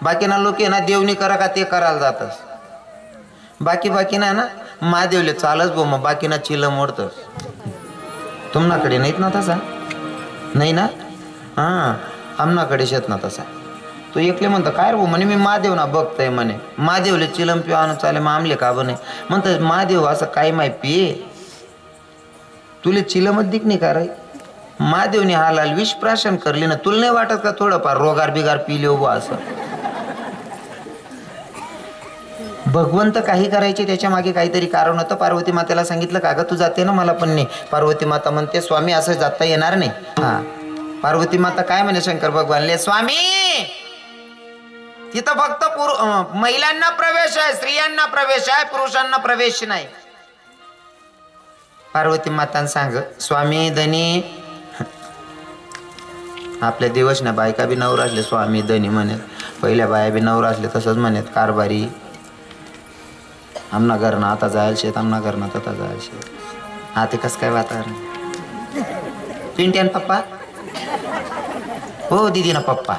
बाकीना लोक आहे ना देवनी करा का ते करायला जातस, बाकी ना ना महादेवले चालच बो, मग बाकीना चिलं मोडतस. तुमनाकडे नाहीत ना तसा, नाही ना? हां आमनाकडे शेत ना तसा. तो एकले म्हणतो काय रे भाऊ म्हणे, मी महादेव ना बघतय म्हणे, महादेवले चिलम पिऊ आणून चाले मग आमले का बने म्हणतात. महादेव असं काय माय पिये तुले चिलमच दिक नाही का रे, महादेवने हालाल विष प्राशन करली ना, तुला नाही वाटत का थोडंफार रोगार बिगार पिले उभं असं. भगवंत काही करायचे त्याच्या मागे काहीतरी कारण होतं. पार्वती मातेला सांगितलं का ग तू जाते ना, मला पण नाही. पार्वती माता म्हणते स्वामी असं जाता येणार नाही. हा पार्वती माता काय म्हणे शंकर भगवानले, स्वामी तिथं फक्त महिलांना प्रवेश आहे, स्त्रियांना प्रवेश आहे, पुरुषांना प्रवेश नाही. पार्वती मातान सांग स्वामी धनी आपल्या दिवस ना बायका बी नवरा असले स्वामी धनी म्हणत, पहिल्या बाया बी नवरा असले तसंच म्हणत कारभारी. आमना घरना आता जायला शेत, आमना घरना आता जायला शेत. हा ते कसं काय वातावरण पिंट्यान पप्पा हो दीदी ना पप्पा.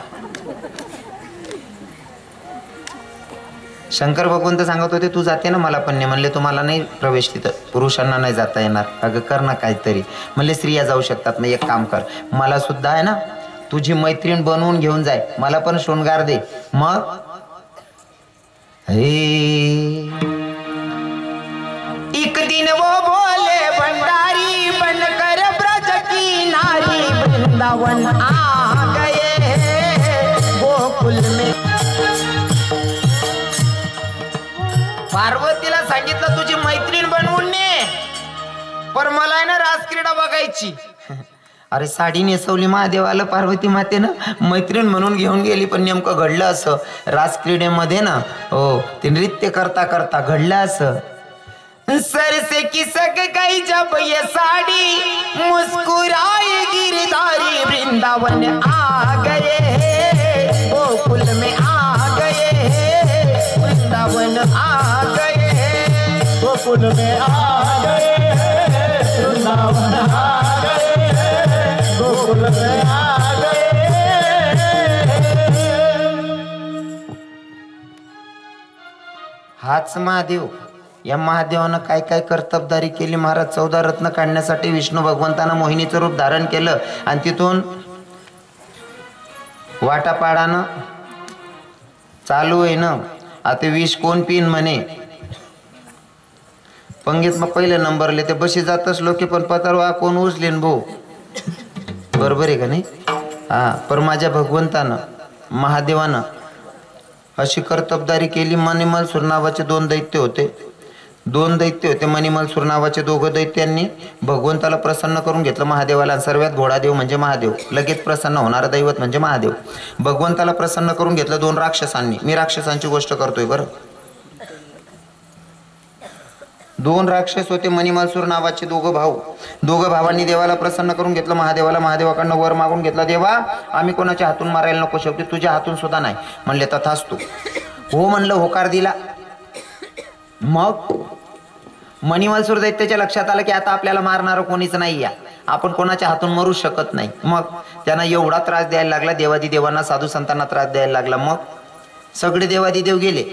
शंकर भगवंत सांगत होते तू जाते ना, मला पण नाही. म्हणले तुम्हाला नाही प्रवेश तिथं, पुरुषांना नाही जाता येणार. अगं कर ना काहीतरी. म्हणले स्त्रिया जाऊ शकतात. मग एक काम कर, मला सुद्धा आहे ना तुझी मैत्रीण बनवून घेऊन जाय, मला पण शृंगार दे. मग एक दिन वो बोले भंडारी बनकर ब्रज की नारी, वृंदावन आ गए गोकुल में. पार्वतीला सांगितलं तुझी मैत्रीण बनवून ने, पर मला आहे ना रासक्रीडा बघायची. अरे साडी नेसवली महादेवाला पार्वती मातेनं, मैत्रीण म्हणून घेऊन गेली. पण नेमकं घडलं असं रासक्रीडेमध्ये ना, हो ते नृत्य करता करता घडलं असं. सर से किसक गई जब ये साड़ी, मुस्कुराए गिरधारी, वृंदावन आ गए गोकुल में आ गए, वृंदावन आ गए गोकुल में आ गए, वृंदावन आ गए गोकुल में आ गए. हाच महादेव. या महादेवानं काय काय कर्तबदारी केली महाराज. 14 रत्न काढण्यासाठी विष्णू भगवंतानं मोहिनीचं रूप धारण केलं आणि तिथून वाटापाडानं चालू आहे ना, आता विष कोण पिन म्हणे. पंगीत मग पहिले नंबरले ते बशी जातच लोके, पण पतारवा कोण उचलेन भाऊ, बरोबर आहे का नाही? हा पर माझ्या भगवंतानं महादेवानं अशी कर्तबदारी केली. मणिमलसूर नावाचे दोन दैत्य होते. मणिमलसूर नावाचे दोघं दैत्यांनी भगवंताला प्रसन्न करून घेतलं महादेवाला. सर्वात घोडा देव म्हणजे महादेव, लगेच प्रसन्न होणारं दैवत म्हणजे महादेव. भगवंताला प्रसन्न करून घेतलं 2 राक्षसांनी. मी राक्षसांची गोष्ट करतोय बरं. 2 राक्षस होते मणिमलसूर नावाचे दोघं भावांनी देवाला प्रसन्न करून घेतलं महादेवाला. महादेवाकडनं वर मागून घेतला, देवा आम्ही कोणाच्या हातून मारायला नको, शेवटी तुझ्या हातून सुद्धा नाही. म्हणले तथास्तु. हो म्हणलं, होकार दिला. मग मणिमलसूर दैत्याच्या लक्षात आलं की आता आपल्याला मारणारं कोणीच नाही, या आपण कोणाच्या हातून मरू शकत नाही. मग त्यांना एवढा त्रास द्यायला लागला, देवादी देवांना साधू संतांना त्रास द्यायला लागला. मग सगळे देवादी देव गेले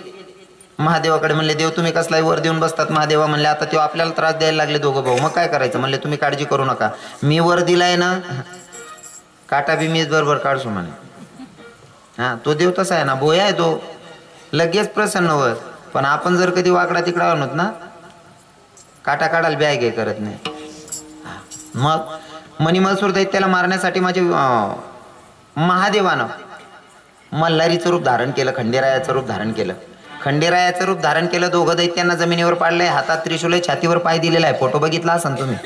महादेवाकडे. म्हणले देव तुम्ही कसलाही वर देऊन बसतात. महादेवा म्हणले आता तो आपल्याला त्रास द्यायला लागले दोघं भाऊ, मग काय करायचं. म्हणले तुम्ही काळजी करू नका, मी वर दिलाय ना, काटा बी मीच बरोबर काढसो म्हणे. हा तो देव तसा आहे ना, बोया आहे तो, लगेच प्रसन्न होत. पण आपण जर कधी वाकडा तिकडा आणत ना, काटा काढायला बॅग हे करत नाही. मग मणिमलसूर दैत्याला मारण्यासाठी माझे महादेवानं मल्हारीचं रूप धारण केलं, खंडेरायाचं रूप धारण केलं. दोघं दैत्यांना जमिनीवर पाडलंय, हातात त्रिशूल, छातीवर पाय दिलेला आहे. फोटो बघितला असाल तुम्ही.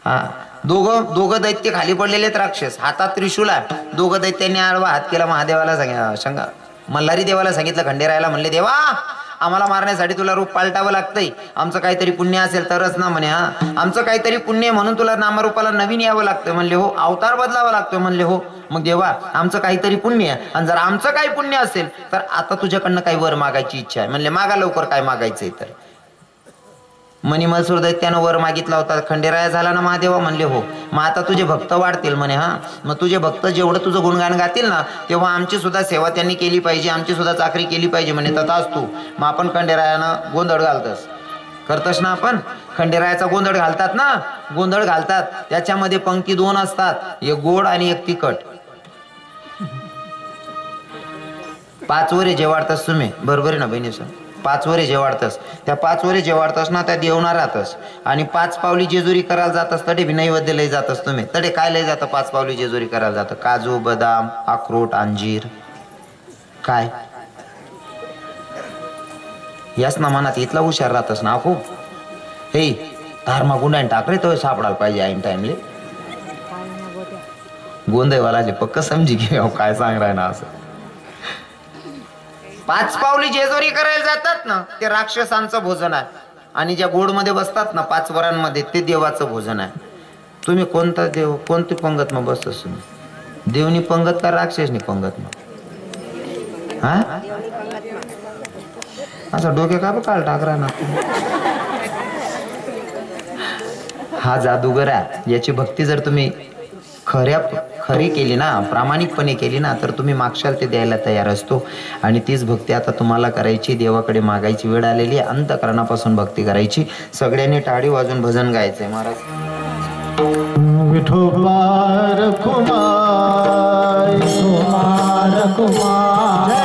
हा दोघं दैत्य खाली पडलेले आहेत, राक्षस हातात त्रिशूल आहे. दोघं दैत्यांनी आडवा हात केला. महादेवाला मल्हारी देवाला सांगितलं, खंडेरायाला म्हणले देवा आम्हाला मारण्यासाठी तुला रूप पालटावं लागतंय, आमचं काहीतरी पुण्य असेल तरच ना म्हणे. हा आमचं काहीतरी पुण्य म्हणून तुला नामरूपाला नवीन यावं लागतं. म्हणले हो. अवतार बदलावा लागतोय. म्हणले हो. मग देवा आमचं काहीतरी पुण्य आहे, आणि जर आमचं काही पुण्य असेल तर आता तुझ्याकडनं काही वर मागायची इच्छा आहे. म्हणले मागा लवकर, काय मागायचंय तर. मणिमसूर दैत्यानं वर मागितला होता, खंडेराया झाला ना महादेवा? म्हणले हो. मग आता तुझे भक्त वाढतील म्हणे. हा, मग तुझे भक्त जेवढं तुझं गुणगान गातील ना तेव्हा आमची सुद्धा सेवा त्यांनी केली पाहिजे, आमची सुद्धा चाकरी केली पाहिजे म्हणे. तथाच तू. मग आपण खंडेरायानं गोंधळ घालतस, करतस ना आपण. खंडेरायाचा गोंधळ घालतात ना, गोंधळ घालतात. त्याच्यामध्ये पंक्ती 2 असतात, एक गोड आणि एक तिखट. 5 वरे जे वाढतस तुम्ही, बरोबर आहे ना बहिणी सर? 5 वरे जे वाढतस, त्या 5 वरे जे वाढतस ना त्या देवणार राहतस. आणि 5 पावली जेजुरी करायला जातस तडे बी नैवेद्य लय जातस तुम्ही. तडे काय लय जातं 5 पावली जेजुरी करायला जातं? काजू, बदाम, अक्रोट, अंजीर. काय याच ना मनात इथला हुशार राहतस ना खूप. हे धारमा गुंडाने टाकले तो सापडायला पाहिजे ऐन टाइमले. गोंधळवालाचे पक्क समजी घे काय सांग राय ना असं. 5 पावली जेजुरी करायला जातात ना ते राक्षसांचं भोजन आहे. आणि ज्या गोडमध्ये बसतात ना 5 वरांमध्ये ते देवाचं भोजन आहे. तुम्ही कोणता देव, कोणती पंगत मग बसतस तुम्ही? देवनी पंगत का राक्षसनी पंगत मग? हा, असं डोके का काल टाकरा ना. हा जादूगर आहे, याची भक्ती जर तुम्ही खरी केली ना, प्रामाणिकपणे केली ना, तर तुम्ही मागशाल ते द्यायला तयार असतो. आणि तीच भक्ती आता तुम्हाला करायची, देवाकडे मागायची वेळ आलेली आहे. अंतःकरणापासून भक्ती करायची. सगळ्यांनी टाळी वाजून भजन गायचंय महाराज. विठोबा रखुमाई, रखुमाई